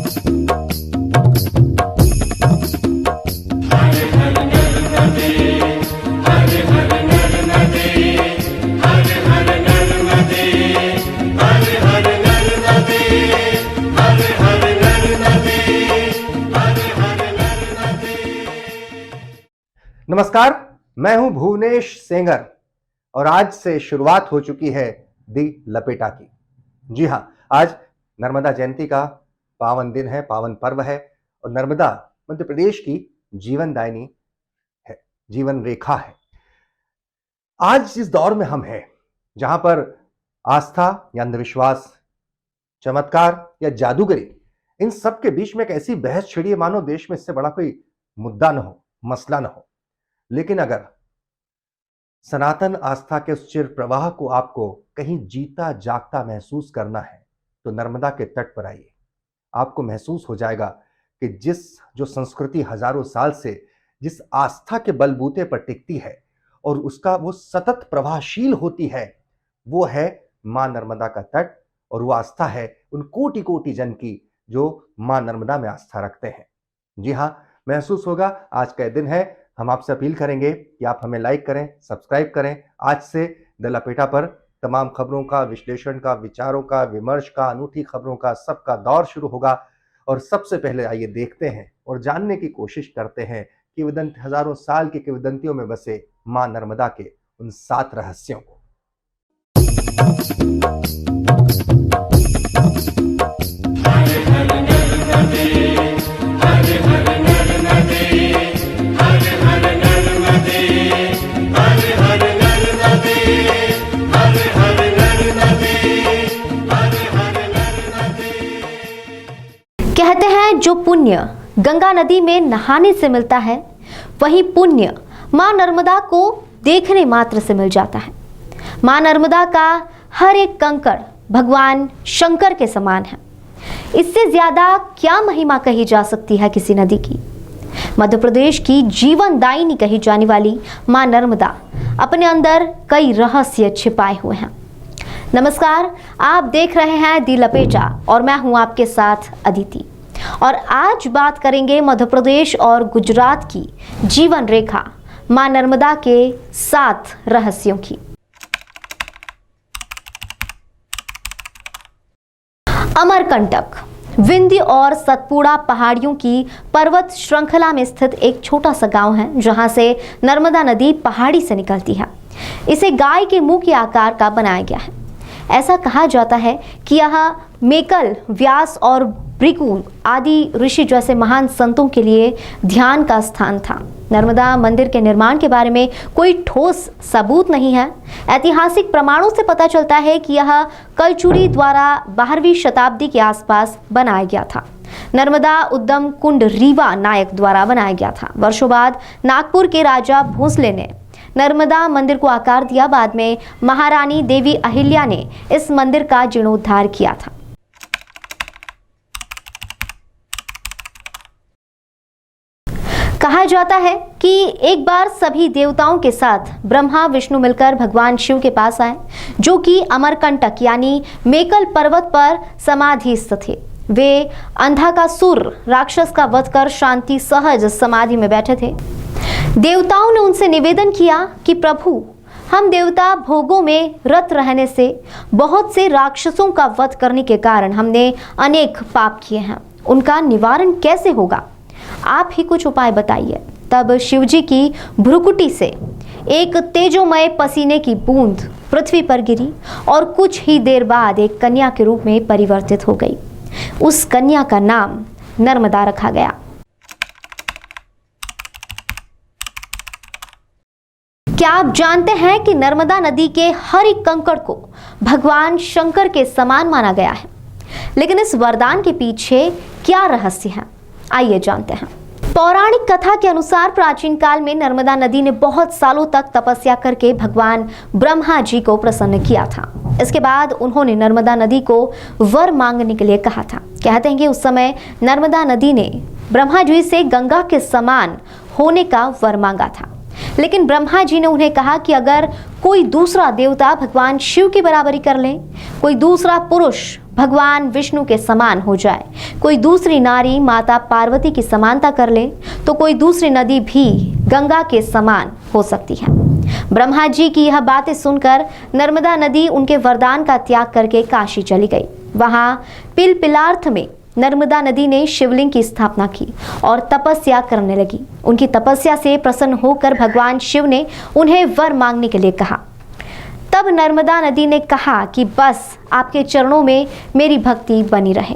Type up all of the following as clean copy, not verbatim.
नमस्कार, मैं हूं भुवनेश सेंगर और आज से शुरुआत हो चुकी है दी लपेटा की। जी हां, आज नर्मदा जयंती का पावन दिन है, पावन पर्व है और नर्मदा मध्य प्रदेश की जीवनदायिनी है, जीवन रेखा है। आज जिस दौर में हम हैं, जहां पर आस्था या अंधविश्वास, चमत्कार या जादूगरी, इन सब के बीच में एक ऐसी बहस छिड़ी है मानो देश में इससे बड़ा कोई मुद्दा न हो, मसला न हो। लेकिन अगर सनातन आस्था के उस चिर प्रवाह को आपको कहीं जीता जागता महसूस करना है तो नर्मदा के तट पर आइए। आपको महसूस हो जाएगा कि जो संस्कृति हजारों साल से जिस आस्था के बलबूते पर टिकती है और उसका वो सतत प्रवाहशील होती है, वो है मां नर्मदा का तट। और वो आस्था है उन कोटि कोटि जन की जो मां नर्मदा में आस्था रखते हैं। जी हां, महसूस होगा आज का दिन है। हम आपसे अपील करेंगे कि आप हमें लाइक करें, सब्सक्राइब करें। आज से द लपेटा पर तमाम खबरों का, विश्लेषण का, विचारों का, विमर्श का, अनूठी खबरों का, सबका दौर शुरू होगा। और सबसे पहले आइए देखते हैं और जानने की कोशिश करते हैं कि हजारों साल की किंवदंतियों में बसे मां नर्मदा के उन 7 रहस्यों को। कहते हैं जो पुण्य गंगा नदी में नहाने से मिलता है, वही पुण्य मां नर्मदा को देखने मात्र से मिल जाता है। मां नर्मदा का हर एक कंकड़ भगवान शंकर के समान है। इससे ज्यादा क्या महिमा कही जा सकती है किसी नदी की। मध्य प्रदेश की जीवनदायिनी कही जाने वाली मां नर्मदा अपने अंदर कई रहस्य छिपाए हुए हैं। नमस्कार, आप देख रहे हैं दी लपेटा और मैं हूं आपके साथ अदिति। और आज बात करेंगे मध्य प्रदेश और गुजरात की जीवन रेखा मां नर्मदा के 7 रहस्यों की। अमरकंटक विंध्य और सतपुड़ा पहाड़ियों की पर्वत श्रृंखला में स्थित एक छोटा सा गांव है, जहां से नर्मदा नदी पहाड़ी से निकलती है। इसे गाय के मुंह के आकार का बनाया गया है। ऐसा कहा जाता है कि यह मेकल, व्यास और भृगु आदि ऋषि जैसे महान संतों के लिए ध्यान का स्थान था। नर्मदा मंदिर के निर्माण के बारे में कोई ठोस सबूत नहीं है। ऐतिहासिक प्रमाणों से पता चलता है कि यह कलचुरी द्वारा 12वीं शताब्दी के आसपास बनाया गया था। नर्मदा उद्गम कुंड रीवा नायक द्वारा बनाया गया था। वर्षों बाद नागपुर के राजा भोसले ने नर्मदा मंदिर को आकार दिया। बाद में महारानी देवी अहिल्या ने इस मंदिर का जीर्णोद्धार किया था। कहा जाता है कि एक बार सभी देवताओं के साथ ब्रह्मा विष्णु मिलकर भगवान शिव के पास आए, जो कि अमरकंटक यानी मेकल पर्वत पर समाधिस्थ थे। वे अंधकासुर राक्षस का वध कर शांति सहज समाधि में बैठे थे। देवताओं ने उनसे निवेदन किया कि प्रभु, हम देवता भोगों में रत रहने से बहुत से राक्षसों का वध करने के कारण हमने अनेक पाप किए हैं। उनका निवारण कैसे होगा? आप ही कुछ उपाय बताइए। तब शिवजी की भ्रुकुटी से एक तेजोमय पसीने की बूंद पृथ्वी पर गिरी और कुछ ही देर बाद एक कन्या के रूप में परिवर्तित हो गई। उस कन्या का नाम नर्मदा रखा गया। क्या आप जानते हैं कि नर्मदा नदी के हर एक कंकड़ को भगवान शंकर के समान माना गया है? लेकिन इस वरदान के पीछे क्या रहस्य है, आइए जानते हैं। पौराणिक कथा के अनुसार प्राचीन काल में नर्मदा नदी ने बहुत सालों तक तपस्या करके भगवान ब्रह्मा जी को प्रसन्न किया था। इसके बाद उन्होंने नर्मदा नदी को वर मांगने के लिए कहा था। कहते हैं कि उस समय नर्मदा नदी ने ब्रह्मा जी से गंगा के समान होने का वर मांगा था। लेकिन ब्रह्मा जी ने उन्हें कहा कि अगर कोई दूसरा देवता भगवान शिव की बराबरी कर ले, कोई दूसरा पुरुष भगवान विष्णु के समान हो जाए, कोई दूसरी नारी माता पार्वती की समानता कर ले तो कोई दूसरी नदी भी गंगा के समान हो सकती है। ब्रह्मा जी की यह बातें सुनकर नर्मदा नदी उनके वरदान का त्याग करके काशी चली गई। वहां पिलपिलार्थ में नर्मदा नदी ने शिवलिंग की स्थापना की और तपस्या करने लगी। उनकी तपस्या से प्रसन्न होकर भगवान शिव ने उन्हें वर मांगने के लिए कहा। तब नर्मदा नदी ने कहा कि बस आपके चरणों में मेरी भक्ति बनी रहे।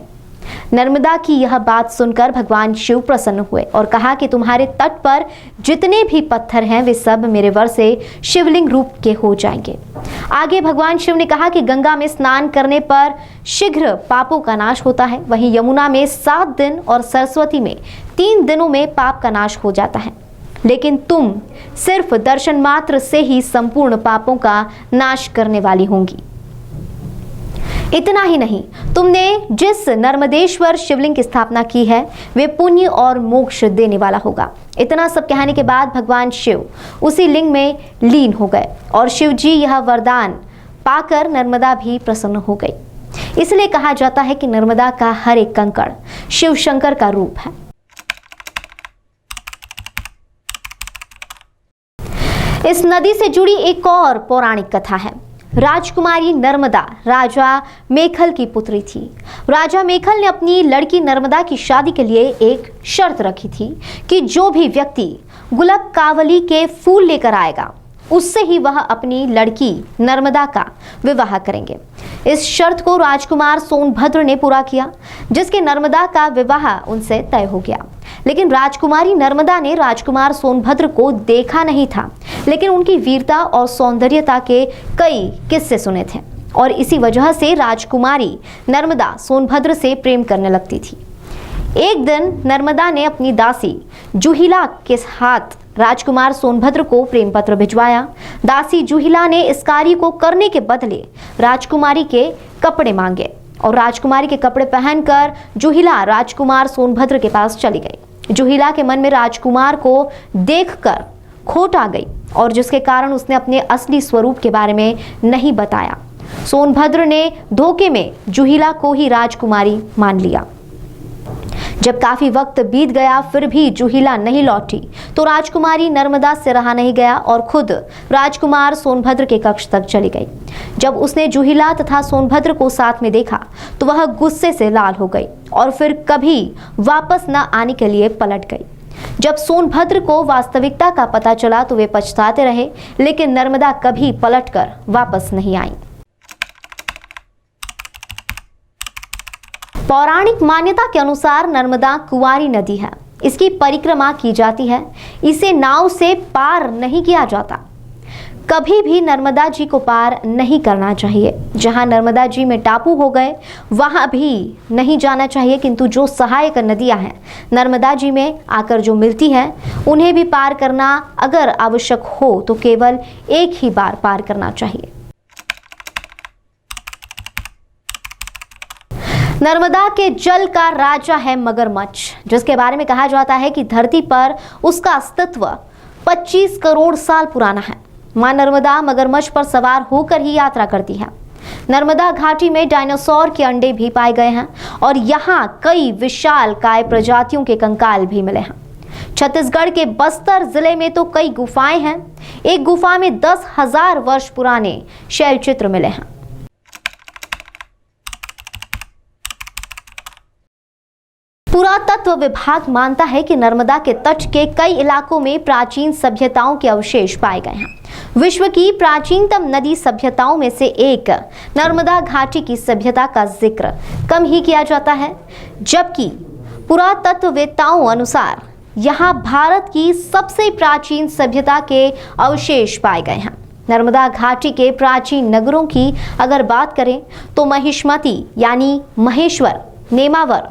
नर्मदा की यह बात सुनकर भगवान शिव प्रसन्न हुए और कहा कि तुम्हारे तट पर जितने भी पत्थर हैं वे सब मेरे वर से शिवलिंग रूप के हो जाएंगे। आगे भगवान शिव ने कहा कि गंगा में स्नान करने पर शीघ्र पापों का नाश होता है, वहीं यमुना में 7 दिन और सरस्वती में 3 दिनों में पाप का नाश हो जाता है, लेकिन तुम सिर्फ दर्शन मात्र से ही संपूर्ण पापों का नाश करने वाली होंगी। इतना ही नहीं, तुमने जिस नर्मदेश्वर शिवलिंग की स्थापना की है वे पुण्य और मोक्ष देने वाला होगा। इतना सब कहने के बाद भगवान शिव उसी लिंग में लीन हो गए और शिव जी यह वरदान पाकर नर्मदा भी प्रसन्न हो गई। इसलिए कहा जाता है कि नर्मदा का हर एक कंकड़ शिव शंकर का रूप है। इस नदी से जुड़ी एक और पौराणिक कथा है। राजकुमारी नर्मदा राजा मेखल की पुत्री थी। राजा मेखल ने अपनी लड़की नर्मदा की शादी के लिए एक शर्त रखी थी कि जो भी व्यक्ति गुलाब कावली के फूल लेकर आएगा उससे ही वह अपनी लड़की नर्मदा का विवाह करेंगे। इस शर्त को राजकुमार सोनभद्र ने पूरा किया, जिसके नर्मदा का विवाह उनसे तय हो गया। लेकिन राजकुमारी नर्मदा ने राजकुमार सोनभद्र को देखा नहीं था, लेकिन उनकी वीरता और सौंदर्यता के कई किस्से सुने थे और इसी वजह से राजकुमारी नर्मदा सोनभद्र से प्रेम करने लगती थी। एक दिन नर्मदा ने अपनी दासी जूहिला के हाथ राजकुमार सोनभद्र को प्रेम पत्र भिजवाया। दासी जूहिला ने इस कार्य को करने के बदले राजकुमारी के कपड़े मांगे और राजकुमारी के कपड़े पहनकर जूहिला राजकुमार सोनभद्र के पास चली गई। जूहिला के मन में राजकुमार को देखकर खोट आ गई और जिसके कारण उसने अपने असली स्वरूप के बारे में नहीं बताया। सोनभद्र ने धोखे में जूहिला को ही राजकुमारी मान लिया। जब काफी वक्त बीत गया फिर भी जूहिला नहीं लौटी तो राजकुमारी नर्मदा से रहा नहीं गया और खुद राजकुमार सोनभद्र के कक्ष तक चली गई। जब उसने जूहिला तथा सोनभद्र को साथ में देखा तो वह गुस्से से लाल हो गई और फिर कभी वापस न आने के लिए पलट गई। जब सोनभद्र को वास्तविकता का पता चला तो वे पछताते रहे, लेकिन नर्मदा कभी पलटकर वापस नहीं आई। पौराणिक मान्यता के अनुसार नर्मदा कुंवारी नदी है। इसकी परिक्रमा की जाती है। इसे नाव से पार नहीं किया जाता। कभी भी नर्मदा जी को पार नहीं करना चाहिए। जहां नर्मदा जी में टापू हो गए वहां भी नहीं जाना चाहिए, किंतु जो सहायक नदियां हैं नर्मदा जी में आकर जो मिलती हैं उन्हें भी पार करना अगर आवश्यक हो तो केवल एक ही बार पार करना चाहिए। नर्मदा के जल का राजा है मगरमच्छ, जिसके बारे में कहा जाता है कि धरती पर उसका अस्तित्व 25 करोड़ साल पुराना है। मां नर्मदा मगरमच्छ पर सवार होकर ही यात्रा करती है। नर्मदा घाटी में डायनासोर के अंडे भी पाए गए हैं और यहाँ कई विशाल काय प्रजातियों के कंकाल भी मिले हैं। छत्तीसगढ़ के बस्तर जिले में तो कई गुफाएं हैं। एक गुफा में 10,000 वर्ष पुराने शैल चित्र मिले हैं। पुरातत्व विभाग मानता है कि नर्मदा के तट के कई इलाकों में प्राचीन सभ्यताओं के अवशेष पाए गए हैं। विश्व की प्राचीनतम नदी सभ्यताओं में से एक नर्मदा घाटी की सभ्यता का जिक्र कम ही किया जाता है, जबकि पुरातत्ववेत्ताओं अनुसार यहाँ भारत की सबसे प्राचीन सभ्यता के अवशेष पाए गए हैं। नर्मदा घाटी के प्राचीन नगरों की अगर बात करें तो महिष्मती यानी महेश्वर, नेमावर,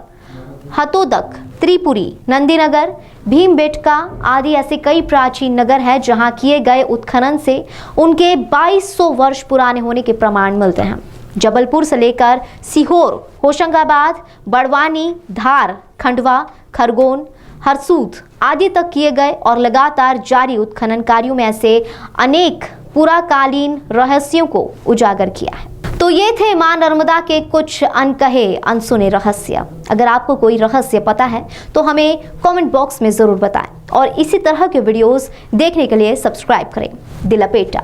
हतोदक, त्रिपुरी, नंदीनगर, भीमबेटका आदि ऐसे कई प्राचीन नगर हैं जहां किए गए उत्खनन से उनके 2200 वर्ष पुराने होने के प्रमाण मिलते हैं। जबलपुर से लेकर सीहोर, होशंगाबाद, बड़वानी, धार, खंडवा, खरगोन, हरसूद आदि तक किए गए और लगातार जारी उत्खनन कार्यों में ऐसे अनेक पुराकालीन रहस्यों को उजागर किया है। तो ये थे मां नर्मदा के कुछ अनकहे अनसुने रहस्य। अगर आपको कोई रहस्य पता है तो हमें कमेंट बॉक्स में जरूर बताएं और इसी तरह के वीडियोस देखने के लिए सब्सक्राइब करें दी लपेटा।